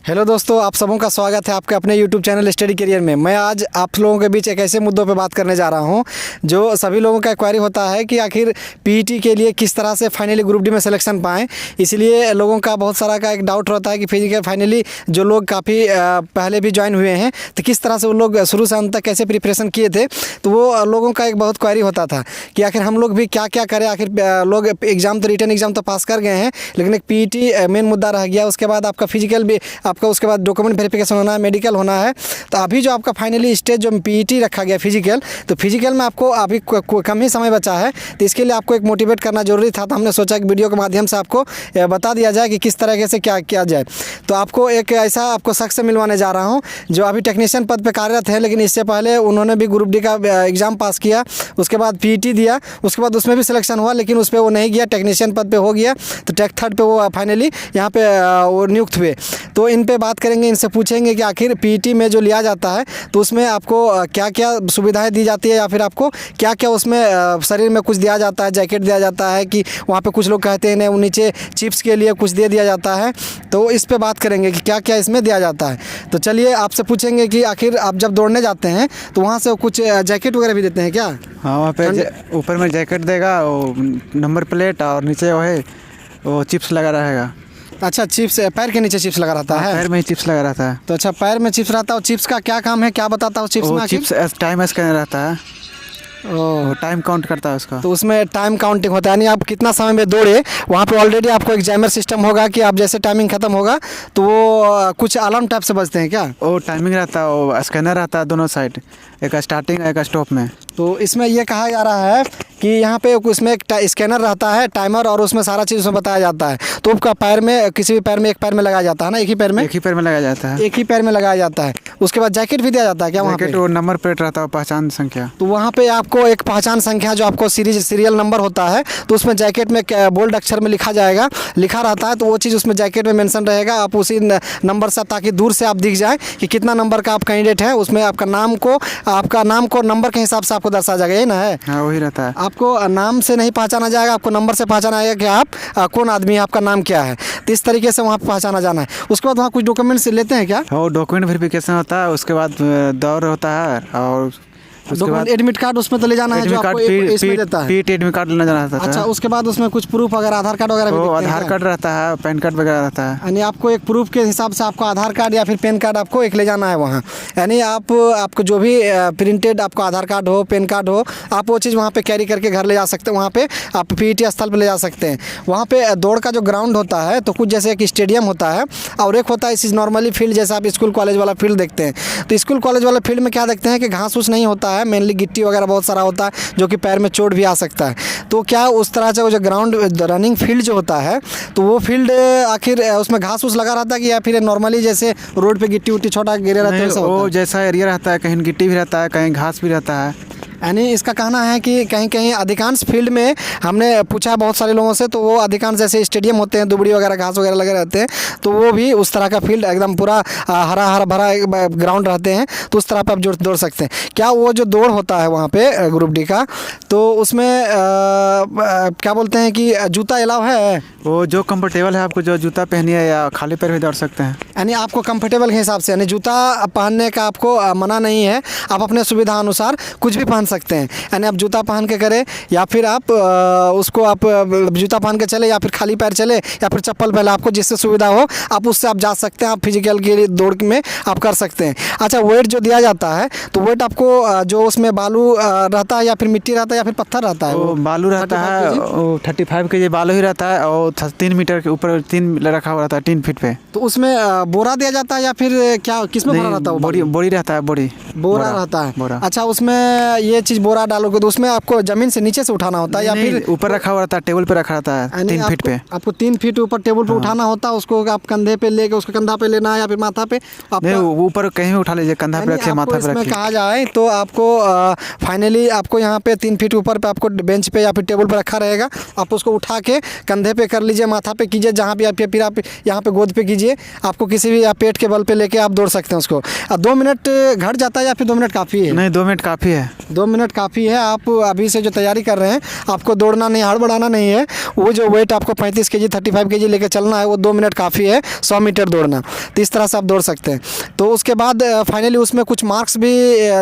Hello दोस्तों, आप सबों का स्वागत है आपके अपने YouTube चैनल स्टडी करियर में। मैं आज आप लोगों के बीच एक ऐसे मुद्दों पे बात करने जा रहा हूं जो सभी लोगों का क्वेरी होता है कि आखिर पीईटी के लिए किस तरह से फाइनली ग्रुप डी में सिलेक्शन पाएँ। इसलिए लोगों का बहुत सारा का एक डाउट रहता है कि फिजिकल फाइनली जो लोग काफ़ी पहले भी ज्वाइन हुए हैं तो किस तरह से वो लोग शुरू से अंत तक कैसे प्रिपरेशन किए थे। तो वो लोगों का एक बहुत क्वेरी होता था कि आखिर हम लोग भी क्या क्या करें। आखिर लोग एग्ज़ाम तो रिटर्न एग्ज़ाम तो पास कर गए हैं, लेकिन एक पीईटी मेन मुद्दा रह गया। उसके बाद आपका फिजिकल भी, आपका उसके बाद डॉक्यूमेंट वेरिफिकेशन होना है, मेडिकल होना है। तो अभी जो आपका फाइनली स्टेज जो पीईटी रखा गया फिजिकल, तो फिजिकल में आपको अभी कम ही समय बचा है। तो इसके लिए आपको एक मोटिवेट करना जरूरी था। तो हमने सोचा कि वीडियो के माध्यम से आपको बता दिया जाए कि किस तरीके से क्या किया जाए। तो आपको एक ऐसा आपको शख्स से मिलवाने जा रहा हूँ जो अभी टेक्नीशियन पद पर कार्यरत है, लेकिन इससे पहले उन्होंने भी ग्रुप डी का एग्ज़ाम पास किया, उसके बाद पीईटी दिया, उसके बाद उसमें भी सिलेक्शन हुआ, लेकिन उस पर वो नहीं गया, टेक्नीशियन पद पे हो गया। तो टेक थर्ड पे वो फाइनली यहाँ पे वो नियुक्त हुए। तो इन पे बात करेंगे, इनसे पूछेंगे कि आखिर पीईटी में जो लिया जाता है तो उसमें आपको क्या क्या सुविधाएं दी जाती है, या फिर आपको क्या क्या उसमें शरीर में कुछ दिया जाता है, जैकेट दिया जाता है कि वहाँ पे कुछ लोग कहते हैं नीचे चिप्स के लिए कुछ दे दिया जाता है। तो इस पे बात करेंगे कि क्या क्या इसमें दिया जाता है। तो चलिए आपसे पूछेंगे कि आखिर आप जब दौड़ने जाते हैं तो वहाँ से कुछ जैकेट वगैरह भी देते हैं क्या? हाँ, वहाँ पे ऊपर में जैकेट देगा, वो नंबर प्लेट, और नीचे वो चिप्स लगा रहेगा। अच्छा, चिप्स पैर के नीचे चिप्स लगा रहता है? पैर में ही चिप्स लगा रहता है। तो अच्छा, पैर में चिप्स रहता है। और चिप्स का क्या काम है, क्या बताता है चिप्स में? चिप्स टाइम स्कैनर रहता है, वो टाइम काउंट करता है उसका। तो उसमें टाइम काउंटिंग होता है, यानी आप कितना समय में दौड़े। वहाँ पे ऑलरेडी आपको एक जैमर सिस्टम होगा कि आप जैसे टाइमिंग खत्म होगा तो वो कुछ अलार्म टाइप से बजते हैं क्या? वो टाइमिंग रहता है, वो स्कैनर रहता है दोनों साइड, एक स्टार्टिंग एक स्टॉप में। तो इसमें ये कहा जा रहा है कि यहाँ पे उसमें एक स्कैनर रहता है, टाइमर, और उसमें सारा चीज़ उसमें बताया जाता है। तो आपका पैर में, किसी भी पैर में, एक पैर में लगाया जाता है ना? एक ही पैर में लगाया जाता है। एक ही पैर में लगाया जाता है। उसके बाद जैकेट भी दिया जाता है क्या वहाँ पे? वो नंबर प्लेट रहता है, पहचान संख्या। तो वहाँ पे आपको एक पहचान संख्या जो आपको सीरियल नंबर होता है, तो उसमें जैकेट में बोल्ड अक्षर में लिखा जाएगा, लिखा रहता है। तो वो चीज़ उसमें जैकेट में मेंशन रहेगा। आप उसी नंबर से, ताकि दूर से आप दिख जाए कि कितना नंबर का आप कैंडिडेट है, उसमें आपका नाम को नंबर के हिसाब से आपको दर्शाया जाएगा। ये ना है? हाँ, वही रहता है। आपको नाम से नहीं पहचाना जाएगा, आपको नंबर से पहचाना जाएगा कि आप कौन आदमी है, आपका नाम क्या है। तो इस तरीके से वहाँ पर पहचाना जाना है। उसके बाद वहाँ कुछ डॉक्यूमेंट्स लेते हैं क्या? वो डॉक्यूमेंट वेरिफिकेशन होता है, उसके बाद दौड़ होता है, और उसके बाद एडमिट कार्ड उसमें तो ले जाना है, जो आपको इसमें देता है। एडमिट कार्ड लेना जाना था। अच्छा, उसके बाद उसमें कुछ प्रूफ वगैरह, आधार कार्ड वगैरह भी देखते हैं? आधार कार्ड रहता है, पैन कार्ड वगैरह रहता है। यानी आपको एक प्रूफ के हिसाब से आपको आधार कार्ड या फिर पैन कार्ड आपको एक ले जाना है वहाँ। यानी आपको जो भी प्रिंटेड आपको आधार कार्ड हो, पैन कार्ड हो, आप वो चीज़ वहाँ पे कैरी करके घर ले जा सकते हैं। वहाँ पे आप पीईटी स्थल पे ले जा सकते हैं। वहाँ पे दौड़ का जो ग्राउंड होता है, तो कुछ जैसे एक स्टेडियम होता है और एक होता है इस नॉर्मली फील्ड, जैसे आप स्कूल कॉलेज वाला फील्ड देखते हैं। तो स्कूल कॉलेज वाला फील्ड में क्या देखते हैं कि घास फूस नहीं होता है, मेनली गिट्टी वगैरह बहुत सारा होता है, जो कि पैर में चोट भी आ सकता है। तो क्या उस तरह से वो जो ग्राउंड रनिंग फील्ड जो होता है, तो वो फील्ड आखिर उसमें घास फूस लगा रहता है कि या फिर नॉर्मली जैसे रोड पे गिट्टी उट्टी छोटा गिरे रहता है? वो जैसा एरिया रहता है, कहीं गिट्टी भी रहता है, कहीं घास भी रहता है। यानी इसका कहना है कि कहीं कहीं अधिकांश फील्ड में, हमने पूछा बहुत सारे लोगों से, तो वो अधिकांश जैसे स्टेडियम होते हैं, दुबड़ी वगैरह घास वगैरह लगे रहते हैं, तो वो भी उस तरह का फील्ड एकदम पूरा हरा हरा भरा ग्राउंड रहते हैं। तो उस तरह पर आप दौड़ सकते हैं। क्या वो जो दौड़ होता है वहाँ पे ग्रुप डी का, तो उसमें क्या बोलते हैं कि जूता अलाउ है? वो जो कंफर्टेबल है, आपको जो जूता पहनिए या खाली पैर भी दौड़ सकते हैं। यानी आपको कंफर्टेबल के हिसाब से, यानी जूता पहनने का आपको मना नहीं है, आप अपने सुविधा अनुसार कुछ भी पहन सकते हैं। यानी आप जूता पहन के करें, या फिर आप उसको आप जूता पहन के चले, या फिर खाली पैर चले, या फिर चप्पल पहले, आपको जिससे सुविधा हो आप उससे आप जा सकते हैं। आप फिजिकल के लिए दौड़ में आप कर सकते हैं। अच्छा, वेट जो दिया जाता है, तो वेट आपको जो उसमें बालू रहता है, या फिर मिट्टी रहता है, या फिर पत्थर रहता है? वो बालू रहता है, 35 के जी बालू ही रहता है, और 3 मीटर के ऊपर 3 रखा हुआ रहता है, 3 फीट पे। तो उसमें बोरा दिया जाता है, या फिर क्या, किसमें भरा रहता है? बोरी रहता है, बोरा रहता है। अच्छा, उसमें ये चीज़ बोरा डालोगे तो उसमें आपको जमीन से नीचे से उठाना होता है, या फिर ऊपर रखा हुआ रहता है, टेबल पे रखा रहता है, 3 फीट पे? आपको 3 फीट ऊपर टेबल पे उठाना होता है। उसको आप कंधे पे लेके, उसको कंधा पे लेना है, या फिर माथा पे? ऊपर कहीं उठा लीजिए, कंधा पे रखिए, माथा पे रखिए। कहा जाए तो आपको फाइनली आपको यहाँ पे 3 फीट ऊपर पे आपको बेंच पे या फिर टेबल पे रखा रहेगा। आप उसको उठा के कंधे पे कर लीजिए, माथा पे कीजिए, जहाँ भी आप, फिर आप यहाँ पे गोद पे कीजिए। आपको किसी भी पेट के बल पे लेके आप दौड़ सकते हैं उसको। 2 मिनट घट जाता है, या फिर 2 मिनट काफ़ी है? नहीं, 2 मिनट काफ़ी है। 2 2 मिनट काफ़ी है। आप अभी से जो तैयारी कर रहे हैं, आपको दौड़ना नहीं, हड़बड़ाना नहीं है। वो जो वेट आपको 35 केजी 35 केजी लेकर चलना है, वो 2 मिनट काफ़ी है 100 मीटर दौड़ना। तो इस तरह से आप दौड़ सकते हैं। तो उसके बाद फाइनली उसमें कुछ मार्क्स भी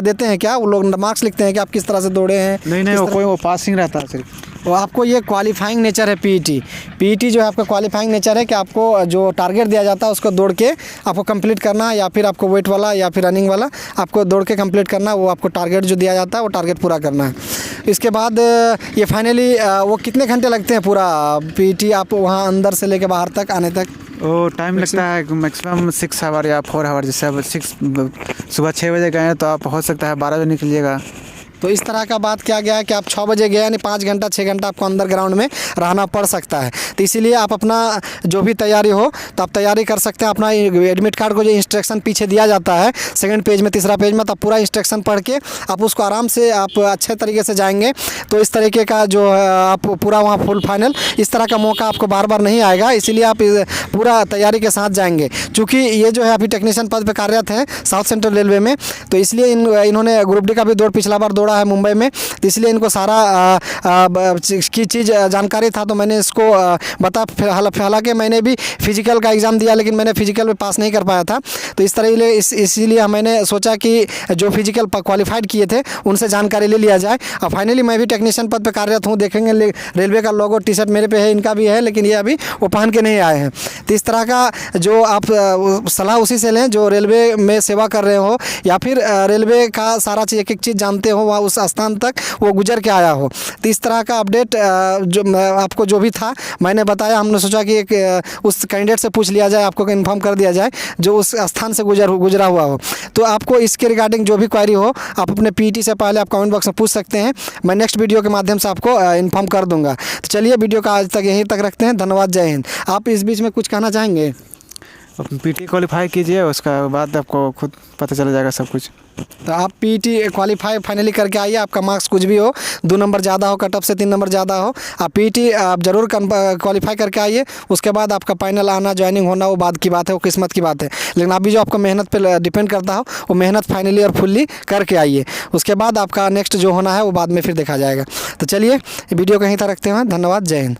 देते हैं क्या? वो लोग मार्क्स लिखते हैं कि आप किस तरह से दौड़े हैं? नहीं, वो पासिंग रहता है सिर्फ। वो आपको ये क्वालिफाइंग नेचर है पीईटी जो है आपका क्वालिफाइंग नेचर है कि आपको जो टारगेट दिया जाता है उसको दौड़ के आपको कंप्लीट करना है, या फिर आपको वेट वाला या फिर रनिंग वाला आपको दौड़ के कंप्लीट करना है। वो आपको टारगेट जो दिया जाता है वो टारगेट पूरा करना है। इसके बाद ये फाइनली वो कितने घंटे लगते हैं पूरा पीईटी आप वहाँ अंदर से लेके बाहर तक आने तक? वो टाइम लगता है मैक्सिमम 6 आवर या 4 आवर। जैसे अब सुबह 6 बजे गए तो आप हो सकता है 12 बजे निकलिएगा। तो इस तरह का बात किया गया है कि आप 6 बजे गए यानी 5 घंटा 6 घंटा आपको अंदर ग्राउंड में रहना पड़ सकता है। तो इसीलिए आप अपना जो भी तैयारी हो तो आप तैयारी कर सकते हैं। अपना एडमिट कार्ड को जो इंस्ट्रक्शन पीछे दिया जाता है 2nd पेज में 3रा पेज में, तो पूरा इंस्ट्रक्शन पढ़ के आप उसको आराम से आप अच्छे तरीके से जाएंगे। तो इस तरीके का जो आप पूरा वहाँ फुल फाइनल इस तरह का मौका आपको बार बार नहीं आएगा। इसीलिए आप पूरा तैयारी के साथ जाएंगे। चूँकि ये जो है अभी टेक्नीशियन पद पर कार्यरत हैं साउथ सेंट्रल रेलवे में, तो इसलिए इन्होंने ग्रुप डी का भी दौड़ पिछला बार है मुंबई में, तो इसलिए इनको सारा की चीज़ जानकारी था। तो मैंने इसको हालांकि मैंने भी फिजिकल का एग्ज़ाम दिया, लेकिन मैंने फिजिकल में पास नहीं कर पाया था। तो इस तरह इसीलिए मैंने सोचा कि जो फिजिकल क्वालिफाइड किए थे उनसे जानकारी ले लिया जाए। और फाइनली मैं भी टेक्नीशियन पद पर कार्यरत हूँ। देखेंगे रेलवे का लोगो टी शर्ट मेरे पे है, इनका भी है, लेकिन ये अभी वो पहन के नहीं आए हैं। तो इस तरह का जो आप सलाह उसी से लें जो रेलवे में सेवा कर रहे हो, या फिर रेलवे का सारा चीज़ एक चीज़ जानते हो, वहाँ उस स्थान तक वो गुजर के आया हो। तो इस तरह का अपडेट जो आपको जो भी था मैंने बताया। हमने सोचा कि एक उस कैंडिडेट से पूछ लिया जाए, आपको इन्फॉर्म कर दिया जाए जो उस स्थान से गुजरा हुआ हो। तो आपको इसके रिगार्डिंग जो भी क्वेरी हो आप अपने पीईटी से पहले आप कमेंट बॉक्स में पूछ सकते हैं। मैं नेक्स्ट वीडियो के माध्यम से आपको इन्फॉर्म कर दूंगा। तो चलिए वीडियो का आज तक यहीं तक रखते हैं। धन्यवाद, जय हिंद। आप इस बीच में कुछ कहना चाहेंगे? पीटी क्वालिफाई कीजिए, उसका बाद आपको खुद पता चल जाएगा सब कुछ। तो आप पीटी क्वालिफाई फाइनली करके आइए। आपका मार्क्स कुछ भी हो, 2 नंबर ज़्यादा हो, कट ऑफ से 3 नंबर ज़्यादा हो, आप पीटी आप ज़रूर क्वालिफाई करके आइए। उसके बाद आपका फाइनल आना, ज्वाइनिंग होना वो बाद की बात है, वो किस्मत की बात है। लेकिन अभी जो आपको मेहनत पे डिपेंड करता हो वो मेहनत फाइनली और फुल्ली करके आइए। उसके बाद आपका नेक्स्ट जो होना है वो बाद में फिर देखा जाएगा। तो चलिए वीडियो कहीं तक रखते हैं। धन्यवाद, जय हिंद।